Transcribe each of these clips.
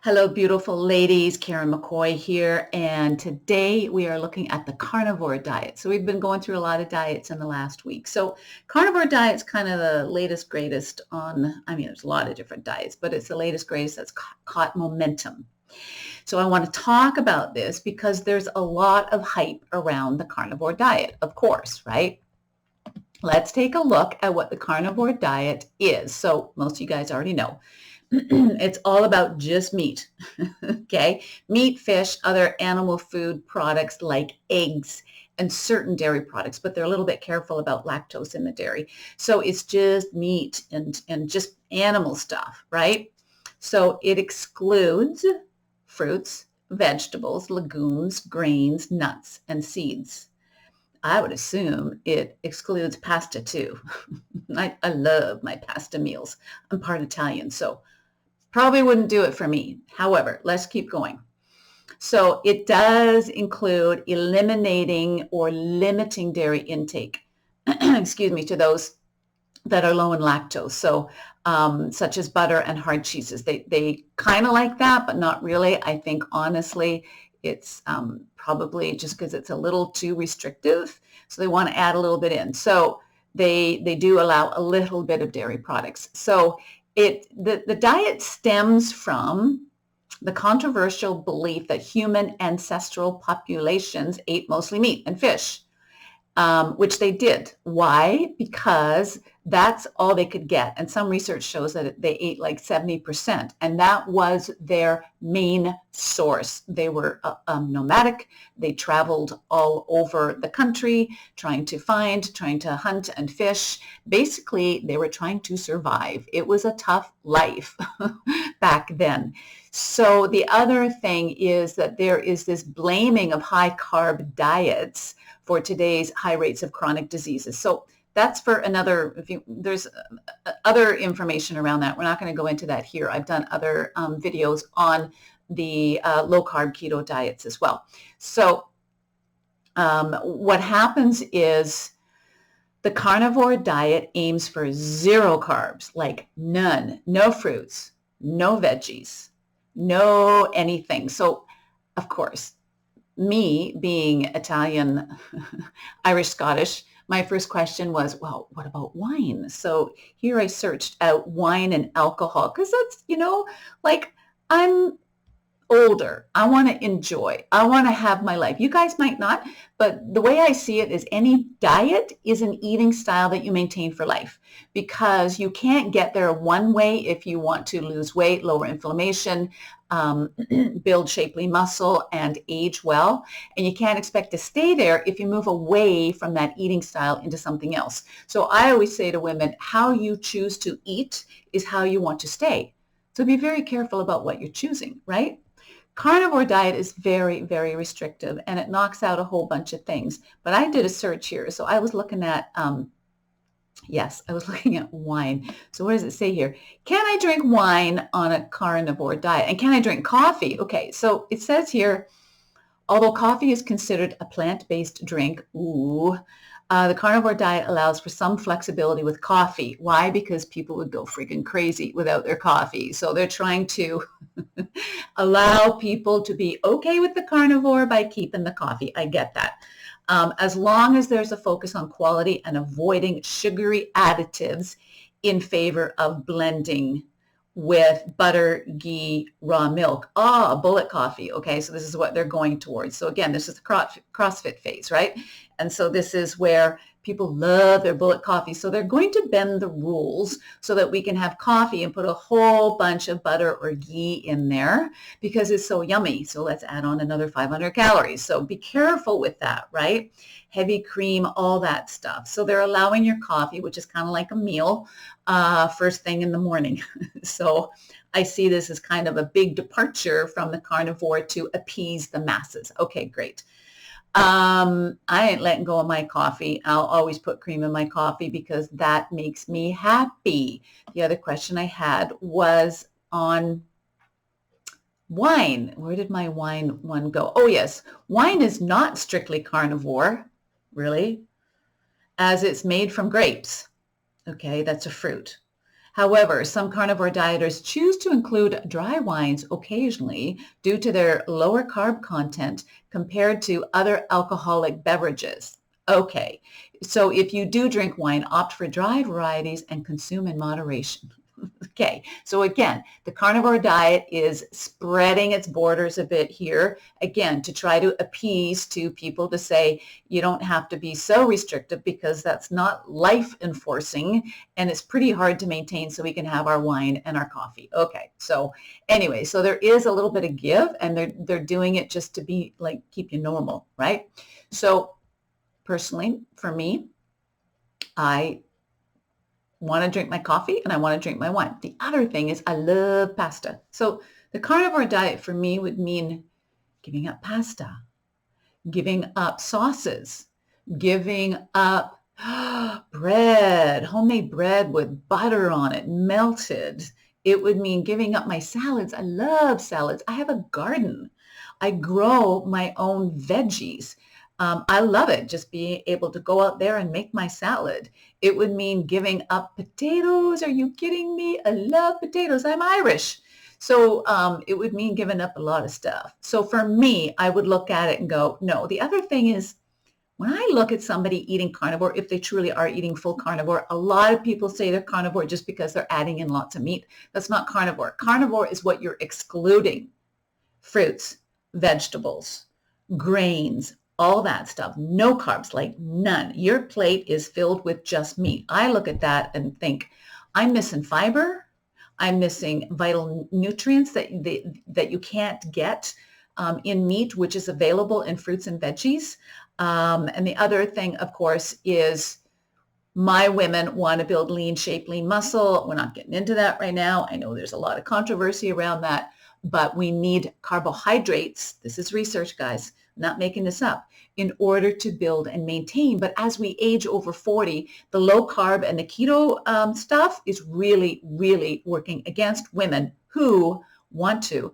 Hello, beautiful ladies. Karen McCoy here, and today we are looking at the carnivore diet. So we've been going through a lot of diets in the last week. So carnivore diet's kind of the latest, greatest there's a lot of different diets, but it's the latest, greatest that's caught momentum. So I want to talk about this because there's a lot of hype around the carnivore diet, of course, right? Let's take a look at what the carnivore diet is. So most of you guys already know. It's all about just meat, okay? Meat, fish, other animal food products like eggs and certain dairy products, but they're a little bit careful about lactose in the dairy. So it's just meat and just animal stuff, right? So it excludes fruits, vegetables, legumes, grains, nuts, and seeds. I would assume it excludes pasta too. I love my pasta meals. I'm part Italian, so probably wouldn't do it for me. However, let's keep going. So it does include eliminating or limiting dairy intake, excuse me, to those that are low in lactose. So such as butter and hard cheeses. They kind of like that, but not really. I think honestly, it's probably just because it's a little too restrictive. So they want to add a little bit in. So they do allow a little bit of dairy products. So the diet stems from the controversial belief that human ancestral populations ate mostly meat and fish, which they did. Why? Because that's all they could get. And some research shows that they ate like 70%, and that was their main source. They were nomadic. They traveled all over the country trying to hunt and fish. Basically, they were trying to survive. It was a tough life back then. So the other thing is that there is this blaming of high carb diets for today's high rates of chronic diseases. So that's for another, there's other information around that. We're not going to go into that here. I've done other videos on the low carb keto diets as well. So what happens is the carnivore diet aims for zero carbs, like none, no fruits, no veggies, no anything. So of course, me being Italian, Irish, Scottish, my first question was, well, what about wine? So here I searched out wine and alcohol because that's, like I'm older. I want to enjoy. I want to have my life. You guys might not, but the way I see it is any diet is an eating style that you maintain for life because you can't get there one way if you want to lose weight, lower inflammation, build shapely muscle, and age well. And you can't expect to stay there if you move away from that eating style into something else. So I always say to women, how you choose to eat is how you want to stay. So be very careful about what you're choosing, right? Carnivore diet is very, very restrictive and it knocks out a whole bunch of things. But I did a search here. So I was looking at, I was looking at wine. So what does it say here? Can I drink wine on a carnivore diet? And can I drink coffee? Okay, so it says here, although coffee is considered a plant-based drink, the carnivore diet allows for some flexibility with coffee. Why? Because people would go freaking crazy without their coffee. So they're trying to allow people to be okay with the carnivore by keeping the coffee. I get that. As long as there's a focus on quality and avoiding sugary additives in favor of blending with butter, ghee, raw milk. Bullet coffee. Okay, so this is what they're going towards. So again, this is the CrossFit phase, right? And so this is where people love their bullet coffee. So they're going to bend the rules so that we can have coffee and put a whole bunch of butter or ghee in there because it's so yummy. So let's add on another 500 calories. So be careful with that, right? Heavy cream, all that stuff. So they're allowing your coffee, which is kind of like a meal, first thing in the morning. So I see this as kind of a big departure from the carnivore to appease the masses. Okay, great. I ain't letting go of my coffee. I'll always put cream in my coffee because that makes me happy. The other question I had was on wine. Where did my wine one go? Oh, yes. Wine is not strictly carnivore, really, as it's made from grapes. Okay, that's a fruit. However, some carnivore dieters choose to include dry wines occasionally due to their lower carb content compared to other alcoholic beverages. Okay, so if you do drink wine, opt for dry varieties and consume in moderation. Okay, so again, the carnivore diet is spreading its borders a bit here, again, to try to appease to people to say, you don't have to be so restrictive because that's not life enforcing and it's pretty hard to maintain so we can have our wine and our coffee. Okay, so anyway, so there is a little bit of give and they're doing it just to be like, keep you normal, right? So personally, for me, I want to drink my coffee and I want to drink my wine. The other thing is I love pasta. So the carnivore diet for me would mean giving up pasta, giving up sauces, giving up bread, homemade bread with butter on it, melted. It would mean giving up my salads. I love salads. I have a garden. I grow my own veggies. I love it, just being able to go out there and make my salad. It would mean giving up potatoes. Are you kidding me? I love potatoes. I'm Irish. So it would mean giving up a lot of stuff. So for me, I would look at it and go, no. The other thing is, when I look at somebody eating carnivore, if they truly are eating full carnivore, a lot of people say they're carnivore just because they're adding in lots of meat. That's not carnivore. Carnivore is what you're excluding: fruits, vegetables, grains, all that stuff. No carbs, like none. Your plate is filled with just meat. I look at that and think, I'm missing fiber. I'm missing vital nutrients that you can't get in meat, which is available in fruits and veggies. And the other thing, of course, is my women want to build lean shape, lean muscle. We're not getting into that right now. I know there's a lot of controversy around that, but we need carbohydrates. This is research, guys. I'm not making this up, in order to build and maintain. But as we age over 40, the low carb and the keto stuff is really, really working against women who want to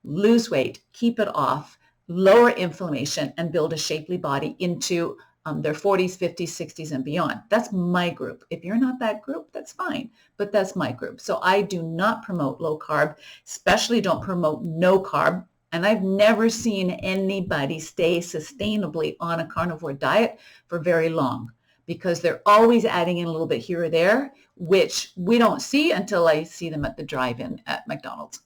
lose weight, keep it off, lower inflammation, and build a shapely body into their 40s, 50s, 60s, and beyond. That's my group. If you're not that group, that's fine, but that's my group. So I do not promote low carb, especially don't promote no carb. And I've never seen anybody stay sustainably on a carnivore diet for very long, because they're always adding in a little bit here or there, which we don't see until I see them at the drive-in at McDonald's.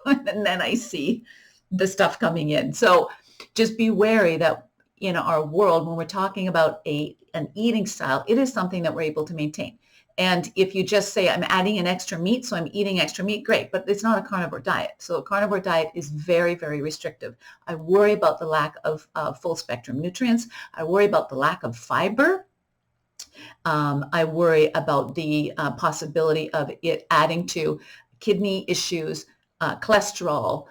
And then I see the stuff coming in. So just be wary that in our world, when we're talking about an eating style, it is something that we're able to maintain. And if you just say, I'm adding in extra meat, so I'm eating extra meat, great, but it's not a carnivore diet. So a carnivore diet is very, very restrictive. I worry about the lack of full spectrum nutrients. I worry about the lack of fiber. I worry about the possibility of it adding to kidney issues, cholesterol,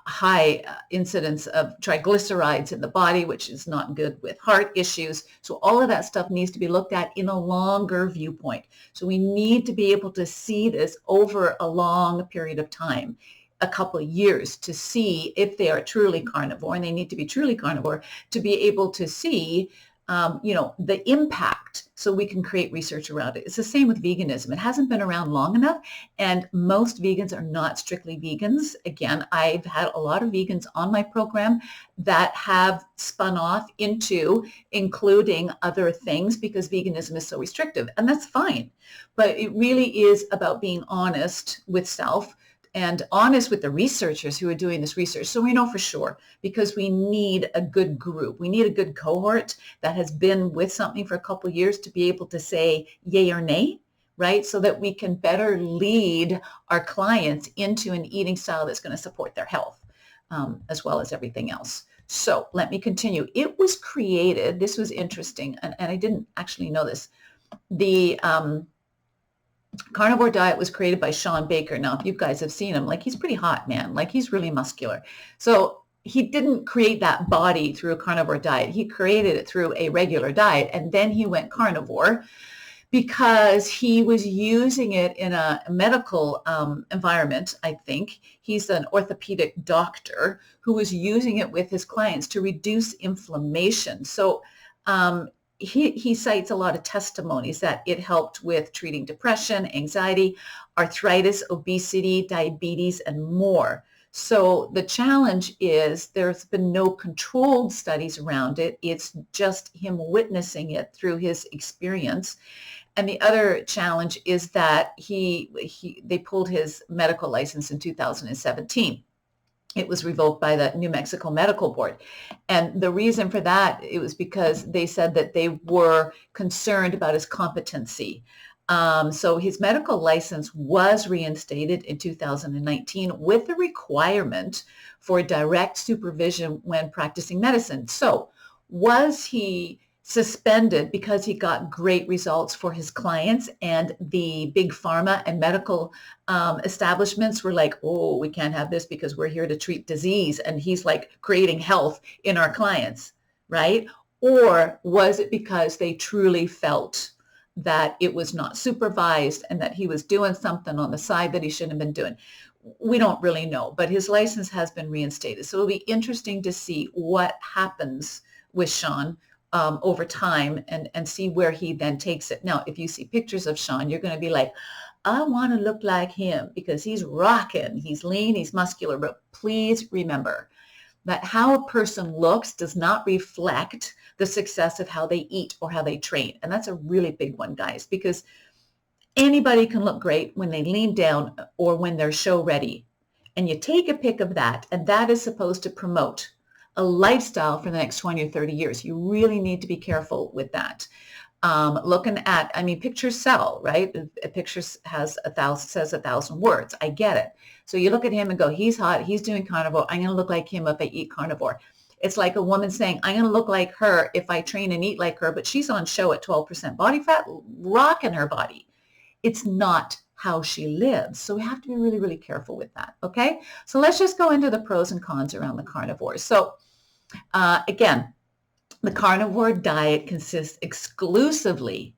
high incidence of triglycerides in the body, which is not good with heart issues. So all of that stuff needs to be looked at in a longer viewpoint. So we need to be able to see this over a long period of time, a couple of years, to see if they are truly carnivore, and they need to be truly carnivore to be able to see the impact, so we can create research around it. It's the same with veganism. It hasn't been around long enough, and most vegans are not strictly vegans. Again, I've had a lot of vegans on my program that have spun off into including other things because veganism is so restrictive, and that's fine. But it really is about being honest with self and honest with the researchers who are doing this research. So we know for sure, because we need a good group. We need a good cohort that has been with something for a couple of years to be able to say yay or nay, right? So that we can better lead our clients into an eating style that's going to support their health, as well as everything else. So let me continue. It was created, this was interesting, and I didn't actually know this. The carnivore diet was created by Sean Baker. Now, if you guys have seen him, like, he's pretty hot, man. Like, he's really muscular. So he didn't create that body through a carnivore diet. He created it through a regular diet, and then he went carnivore because he was using it in a medical environment, I think. He's an orthopedic doctor who was using it with his clients to reduce inflammation. So he cites a lot of testimonies that it helped with treating depression, anxiety, arthritis, obesity, diabetes, and more. So the challenge is there's been no controlled studies around it. It's just him witnessing it through his experience. And the other challenge is that they pulled his medical license in 2017. It was revoked by the New Mexico Medical Board. And the reason for that, it was because they said that they were concerned about his competency. So his medical license was reinstated in 2019 with the requirement for direct supervision when practicing medicine. So was he suspended because he got great results for his clients, and the big pharma and medical establishments were like, oh, we can't have this because we're here to treat disease, and he's like creating health in our clients, right? Or was it because they truly felt that it was not supervised and that he was doing something on the side that he shouldn't have been doing? We don't really know, but his license has been reinstated. So it'll be interesting to see what happens with Sean over time, and see where he then takes it. Now, if you see pictures of Sean, you're going to be like, I want to look like him because he's rocking, he's lean, he's muscular. But please remember that how a person looks does not reflect the success of how they eat or how they train. And that's a really big one, guys, because anybody can look great when they lean down or when they're show ready. And you take a pic of that, and that is supposed to promote a lifestyle for the next 20 or 30 years. You really need to be careful with that. Looking at, I mean, pictures sell, right? A picture says 1,000 words. I get it. So you look at him and go, he's hot, he's doing carnivore. I'm going to look like him if I eat carnivore. It's like a woman saying, I'm going to look like her if I train and eat like her, but she's on show at 12% body fat, rocking her body. It's not how she lives. So we have to be really, really careful with that. Okay. So let's just go into the pros and cons around the carnivore. So again, the carnivore diet consists exclusively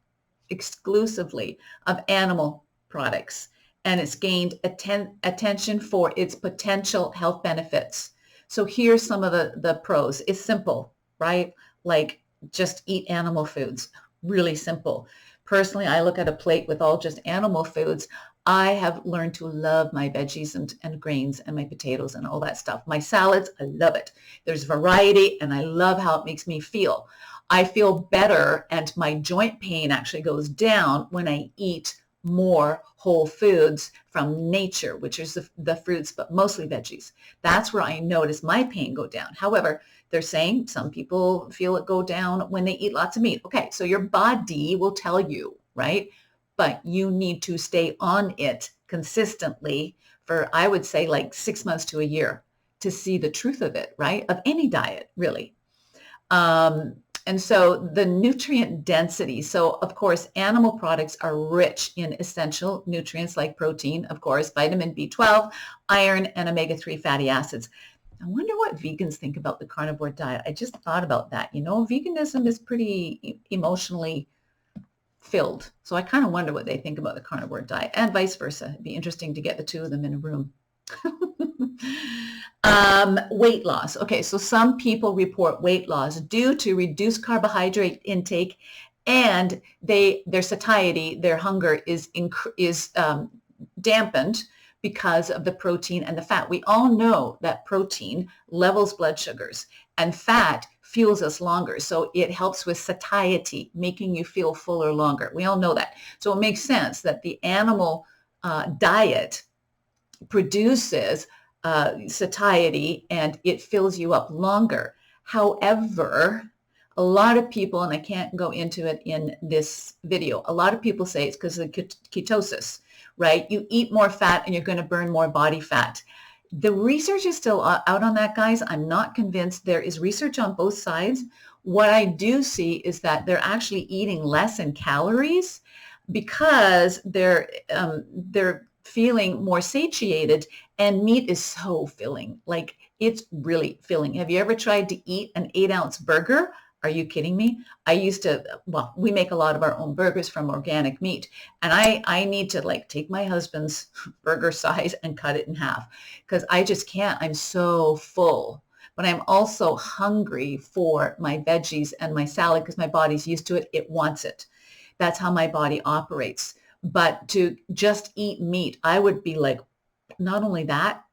of animal products, and it's gained attention for its potential health benefits. So here's some of the pros. It's simple, right? Like, just eat animal foods. Really simple. Personally, I look at a plate with all just animal foods. I have learned to love my veggies and grains and my potatoes and all that stuff. My salads, I love it. There's variety, and I love how it makes me feel. I feel better, and my joint pain actually goes down when I eat more whole foods from nature, which is the fruits, but mostly veggies. That's where I notice my pain go down. However, they're saying some people feel it go down when they eat lots of meat. Okay, so your body will tell you, right? But you need to stay on it consistently for, I would say, like 6 months to a year to see the truth of it, right? Of any diet, really. And so the nutrient density. So of course, animal products are rich in essential nutrients like protein, of course, vitamin B12, iron, and omega-3 fatty acids. I wonder what vegans think about the carnivore diet. I just thought about that. You know, veganism is pretty emotionally filled. So I kind of wonder what they think about the carnivore diet, and vice versa. It'd be interesting to get the two of them in a room. Weight loss. Okay, so some people report weight loss due to reduced carbohydrate intake, and their satiety, their hunger is dampened because of the protein and the fat. We all know that protein levels blood sugars, and fat fuels us longer. So it helps with satiety, making you feel fuller longer. We all know that. So it makes sense that the animal diet produces satiety, and it fills you up longer. However, a lot of people, and I can't go into it in this video, a lot of people say it's because of ketosis, right? You eat more fat and you're going to burn more body fat. The research is still out on that, guys. I'm not convinced. There is research on both sides. What I do see is that they're actually eating less in calories because they're feeling more satiated, and meat is so filling. Like, it's really filling. Have you ever tried to eat an 8-ounce burger? Are you kidding me? I used to, well, we make a lot of our own burgers from organic meat, and I need to like take my husband's burger size and cut it in half because I just can't. I'm so full. but I'm also hungry for my veggies and my salad because my body's used to it. It wants it. That's how my body operates. But to just eat meat, I would be like, not only that,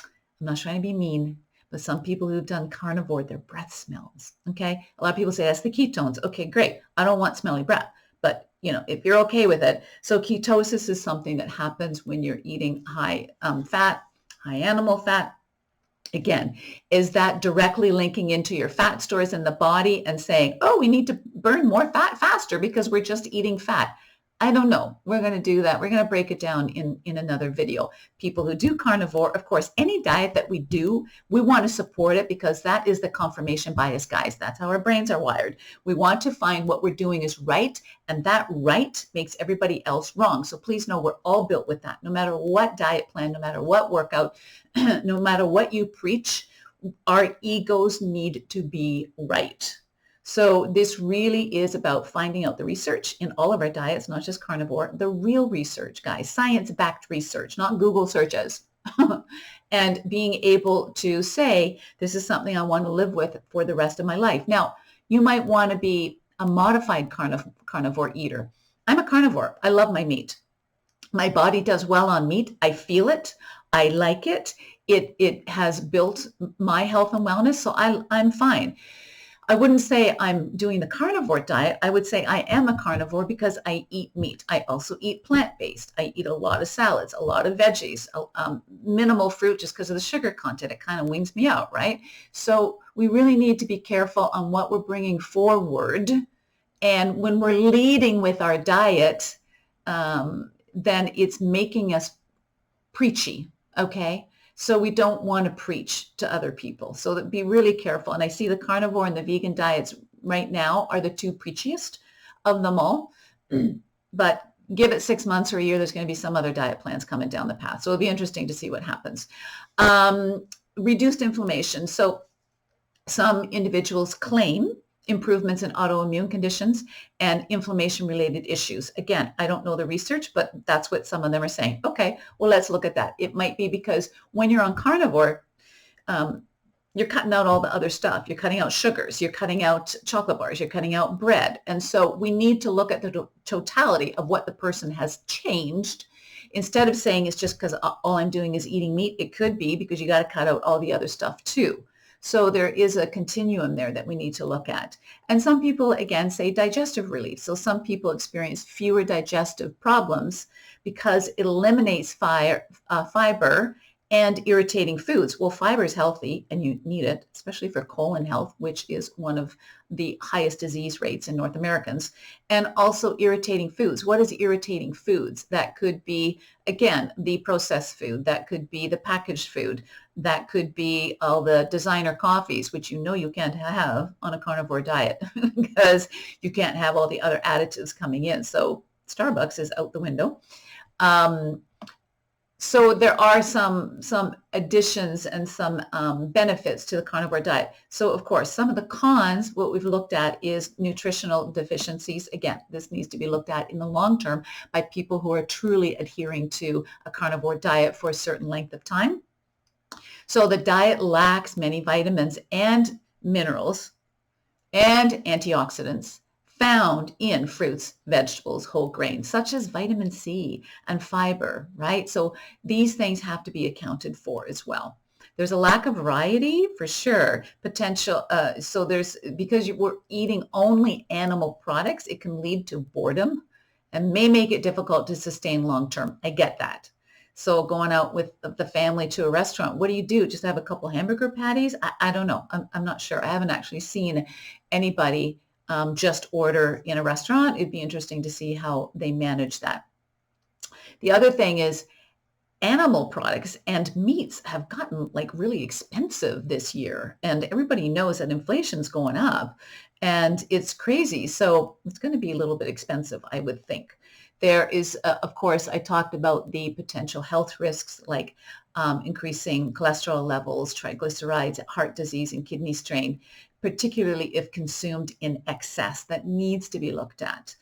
I'm not trying to be mean, but some people who've done carnivore, their breath smells. Okay. A lot of people say that's the ketones. Okay, great. I don't want smelly breath, but if you're okay with it. So ketosis is something that happens when you're eating high fat, high animal fat. Again, is that directly linking into your fat stores in the body and saying, oh, we need to burn more fat faster because we're just eating fat? I don't know. We're going to do that. We're going to break it down in another video. People who do carnivore, of course, any diet that we do, we want to support it because that is the confirmation bias, guys. That's how our brains are wired. We want to find what we're doing is right, and that right makes everybody else wrong. So please know we're all built with that. No matter what diet plan, no matter what workout, no matter what you preach, our egos need to be right. So this really is about finding out the research in all of our diets, not just carnivore, the real research, guys, science-backed research, not Google searches, and being able to say, this is something I want to live with for the rest of my life. Now, you might want to be a modified carnivore eater. I'm a carnivore. I love my meat. My body does well on meat. I feel it. I like it. It has built my health and wellness, so I'm fine. I wouldn't say I'm doing the carnivore diet. I would say I am a carnivore because I eat meat. I also eat plant-based. I eat a lot of salads, a lot of veggies, minimal fruit just because of the sugar content. It kind of weans me out, right? So we really need to be careful on what we're bringing forward. And when we're leading with our diet, then it's making us preachy, okay? So we don't want to preach to other people. So be really careful. And I see the carnivore and the vegan diets right now are the two preachiest of them all. But give it 6 months or a year, there's going to be some other diet plans coming down the path. So it'll be interesting to see what happens. Reduced inflammation. So some individuals claim improvements in autoimmune conditions and inflammation-related issues. Again, I don't know the research, but that's what some of them are saying. Okay, well, let's look at that. It might be because when you're on carnivore, you're cutting out all the other stuff. You're cutting out sugars. You're cutting out chocolate bars. You're cutting out bread. And so we need to look at the totality of what the person has changed. Instead of saying it's just because all I'm doing is eating meat, it could be because you got to cut out all the other stuff too. So there is a continuum there that we need to look at. And some people, again, say digestive relief. So some people experience fewer digestive problems because it eliminates fiber and irritating foods. Well, fiber is healthy and you need it, especially for colon health, which is one of the highest disease rates in North Americans. And also irritating foods. What is irritating foods? That could be, again, the processed food. That could be the packaged food. That could be all the designer coffees, which you can't have on a carnivore diet because you can't have all the other additives coming in. So Starbucks is out the window. So there are some additions and some benefits to the carnivore diet. So of course, some of the cons, what we've looked at is nutritional deficiencies. Again, this needs to be looked at in the long term by people who are truly adhering to a carnivore diet for a certain length of time. So the diet lacks many vitamins and minerals and antioxidants found in fruits, vegetables, whole grains, such as vitamin C and fiber, right? So these things have to be accounted for as well. There's a lack of variety for sure. Potential, so because we're eating only animal products, it can lead to boredom and may make it difficult to sustain long term. I get that. So going out with the family to a restaurant, what do you do? Just have a couple hamburger patties? I don't know. I'm not sure. I haven't actually seen anybody just order in a restaurant. It'd be interesting to see how they manage that. The other thing is animal products and meats have gotten like really expensive this year. And everybody knows that inflation's going up and it's crazy. So it's going to be a little bit expensive, I would think. There is, of course, I talked about the potential health risks like increasing cholesterol levels, triglycerides, heart disease, and kidney strain, particularly if consumed in excess. That needs to be looked at.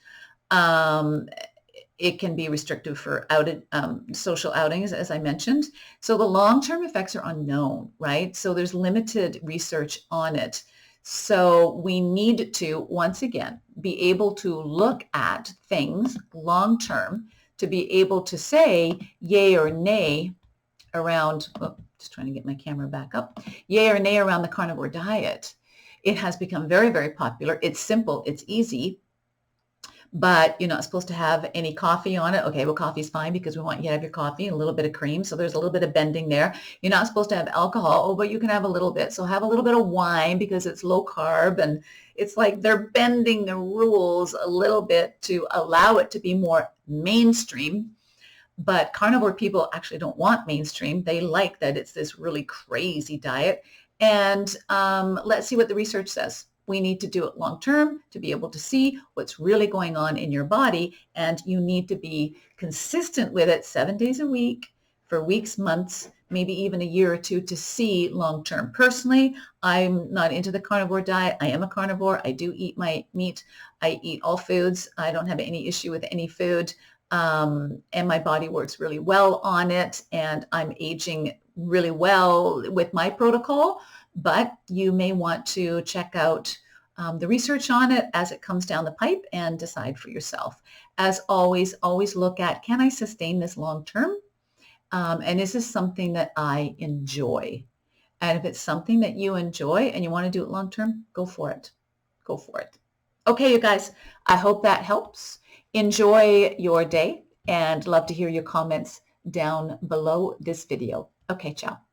It can be restrictive for social outings, as I mentioned. So the long-term effects are unknown, right? So there's limited research on it. So we need to, once again, be able to look at things long-term to be able to say yay or nay around, oh, just trying to get my camera back up, yay or nay around the carnivore diet. It has become very, very popular. It's simple, it's easy, but you're not supposed to have any coffee on it. Okay, well, coffee's fine because we want you to have your coffee and a little bit of cream. So there's a little bit of bending there. You're not supposed to have alcohol, but you can have a little bit. So have a little bit of wine because it's low carb. And it's like they're bending the rules a little bit to allow it to be more mainstream. But carnivore people actually don't want mainstream. They like that it's this really crazy diet. And let's see what the research says. We need to do it long term to be able to see what's really going on in your body. And you need to be consistent with it 7 days a week for weeks, months, maybe even a year or two to see long term. Personally, I'm not into the carnivore diet. I am a carnivore. I do eat my meat. I eat all foods. I don't have any issue with any food. And my body works really well on it. And I'm aging really well with my protocol. But you may want to check out the research on it as it comes down the pipe and decide for yourself. As always look at, can I sustain this long term? And is this something that I enjoy? And if it's something that you enjoy and you want to do it long term, go for it. Go for it. Okay, you guys, I hope that helps. Enjoy your day and love to hear your comments down below this video. Okay, ciao.